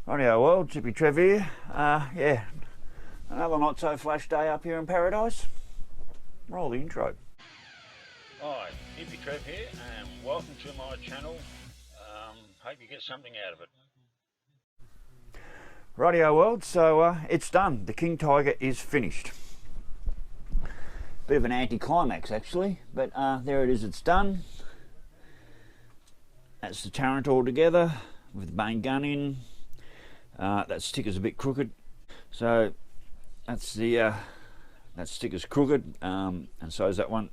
Rightio world, Chippy Trev here. Yeah, another not so flash day up here in paradise. Roll the intro. Hi, Chippy Trev here, and welcome to my channel. Hope you get something out of it. Rightio world, so it's done. The King Tiger is finished. Bit of an anti-climax actually, but there it is, it's done. That's the turret all together with the main gun in. That sticker's a bit crooked, so that's the that sticker's crooked, and so is that one.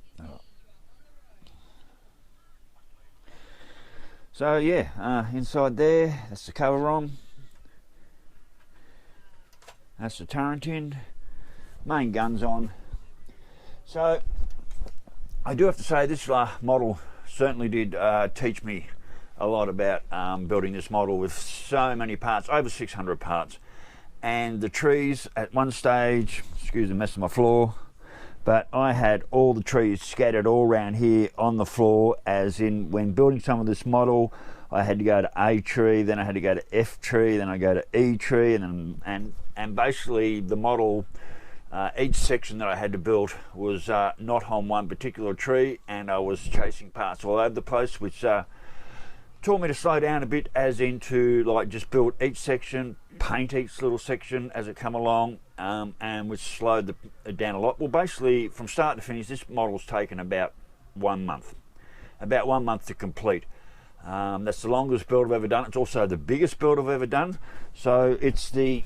So yeah, inside there, that's the cover ROM. That's the turret in. Main gun's on. So I do have to say this model certainly did teach me a lot about building this model with so many parts, over 600 parts. And the trees at one stage, excuse the mess of my floor, but I had all the trees scattered all around here on the floor, as in when building some of this model I had to go to A tree, then I had to go to F tree, then I go to E tree, and basically the model, each section that I had to build was not on one particular tree, and I was chasing parts all over the place, which taught me to slow down a bit, as into like just build each section, paint each little section as it come along, and which slowed it down a lot. Well, basically from start to finish this model's taken about 1 month, to complete. That's the longest build I've ever done. It's also the biggest build I've ever done. So it's the,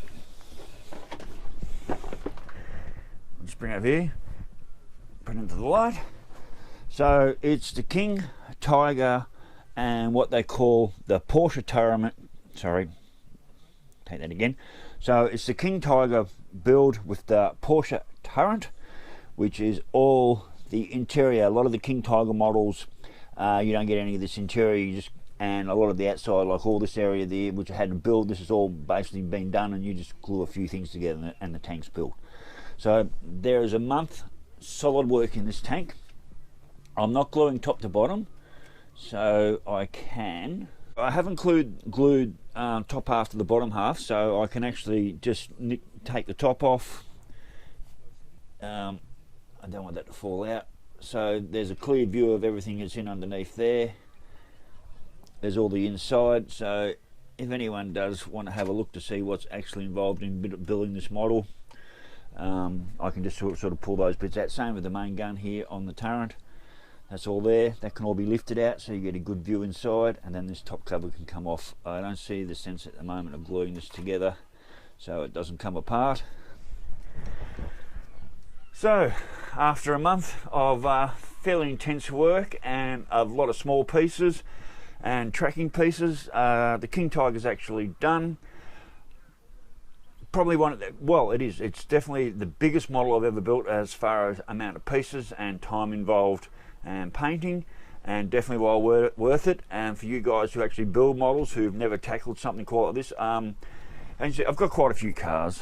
let's bring it over here, put it into the light. So it's the King Tiger and what they call the Porsche turret. Sorry, take that again. So it's the King Tiger build with the Porsche turret, which is all the interior. A lot of the King Tiger models, you don't get any of this interior, you just, and a lot of the outside, like all this area there, which I had to build, this has all basically been done, and you just glue a few things together and the tank's built. So there is a month solid work in this tank. I'm not gluing top to bottom, so I haven't glued top half to the bottom half, so I can actually just take the top off. I don't want that to fall out. So there's a clear view of everything that's in underneath there. There's all the inside, so if anyone does want to have a look to see what's actually involved in building this model, I can just sort of pull those bits out. Same with the main gun here on the turret. That's all there. That can all be lifted out so you get a good view inside, and then this top cover can come off. I don't see the sense at the moment of gluing this together so it doesn't come apart. So after a month of fairly intense work and a lot of small pieces and tracking pieces, the King Tiger's actually done. Probably one of the, well, it's definitely the biggest model I've ever built as far as amount of pieces and time involved and painting, and definitely well worth it. And for you guys who actually build models who've never tackled something quite like this, and you see, I've got quite a few cars.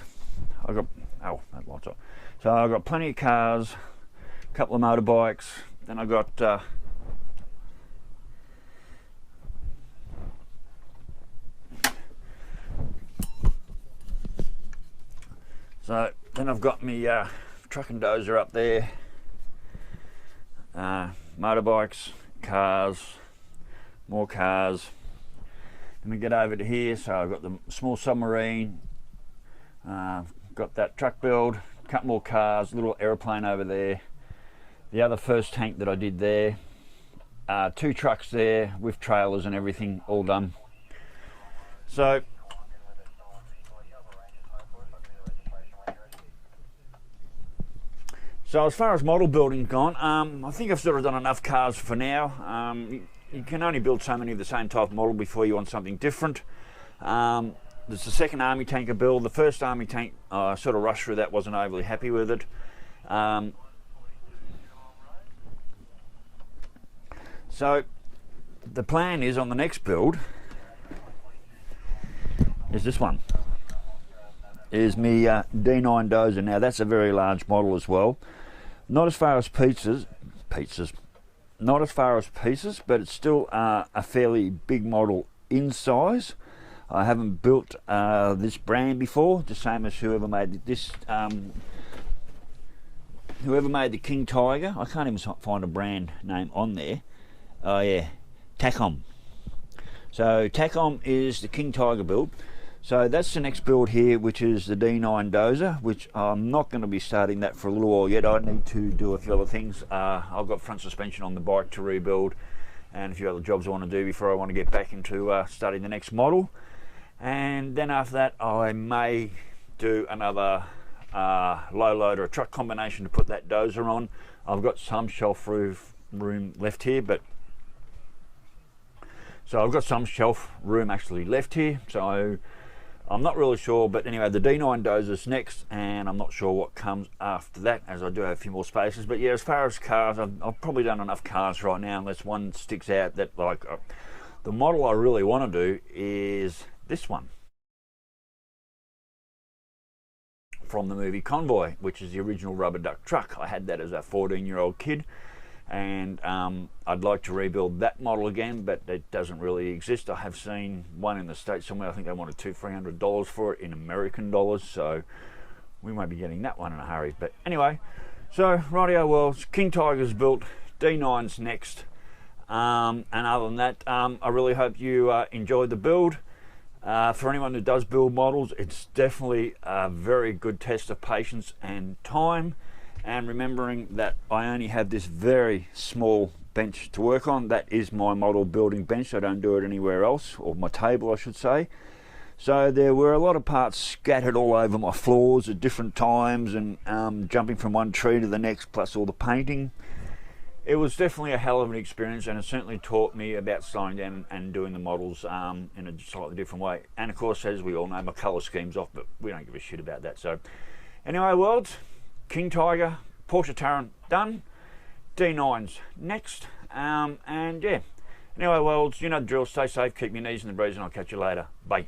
I've got, oh, that lights up. So I've got plenty of cars, a couple of motorbikes, then I've got so then I've got me truck and dozer up there, motorbikes, cars, more cars. Then we get over to here, so I've got the small submarine, got that truck build, a couple more cars, little aeroplane over there, the other first tank that I did there, 2 trucks there with trailers and everything all done. So as far as model building's gone, I think I've sort of done enough cars for now. You can only build so many of the same type of model before you want something different. There's the second army tank I build. The first army tank, I sort of rushed through that, wasn't overly happy with it. So the plan is on the next build is this one. Is me D9 dozer. Now that's a very large model as well. Not as far as pieces, not as far as pieces, but it's still a fairly big model in size. I haven't built this brand before, the same as whoever made this, whoever made the King Tiger. I can't even find a brand name on there. Oh yeah, Takom. So Takom is the King Tiger build. So that's the next build here, which is the D9 dozer, which I'm not going to be starting that for a little while yet. I need to do a few other things. I've got front suspension on the bike to rebuild, and a few other jobs I want to do before I want to get back into studying the next model. And then after that, I may do another low load or a truck combination to put that dozer on. I've got some shelf room left here, but so I've got some shelf room actually left here, so I'm not really sure. But anyway, the D9 dozer's next, and I'm not sure what comes after that, as I do have a few more spaces. But yeah, as far as cars, I've probably done enough cars right now, unless one sticks out that like the model I really want to do is this one from the movie Convoy, which is the original rubber duck truck. I had that as a 14-year-old kid, and I'd like to rebuild that model again, but it doesn't really exist. I have seen one in the States somewhere. I think they wanted $200-300 for it in American dollars, so we might be getting that one in a hurry. But anyway, so rightio worlds, King Tiger's built, D9's next, and other than that, I really hope you enjoyed the build. For anyone who does build models, it's definitely a very good test of patience and time, and remembering that I only have this very small bench to work on. That is my model building bench. I don't do it anywhere else, or my table I should say. So there were a lot of parts scattered all over my floors at different times, and jumping from one tree to the next, plus all the painting. It was definitely a hell of an experience, and it certainly taught me about slowing down and doing the models in a slightly different way. And of course, as we all know, my colour scheme's off, but we don't give a shit about that. So anyway, worlds, King Tiger, Porsche Taycan done, D9's next, and yeah. Anyway, worlds, you know the drill. Stay safe, keep your knees in the breeze, and I'll catch you later. Bye.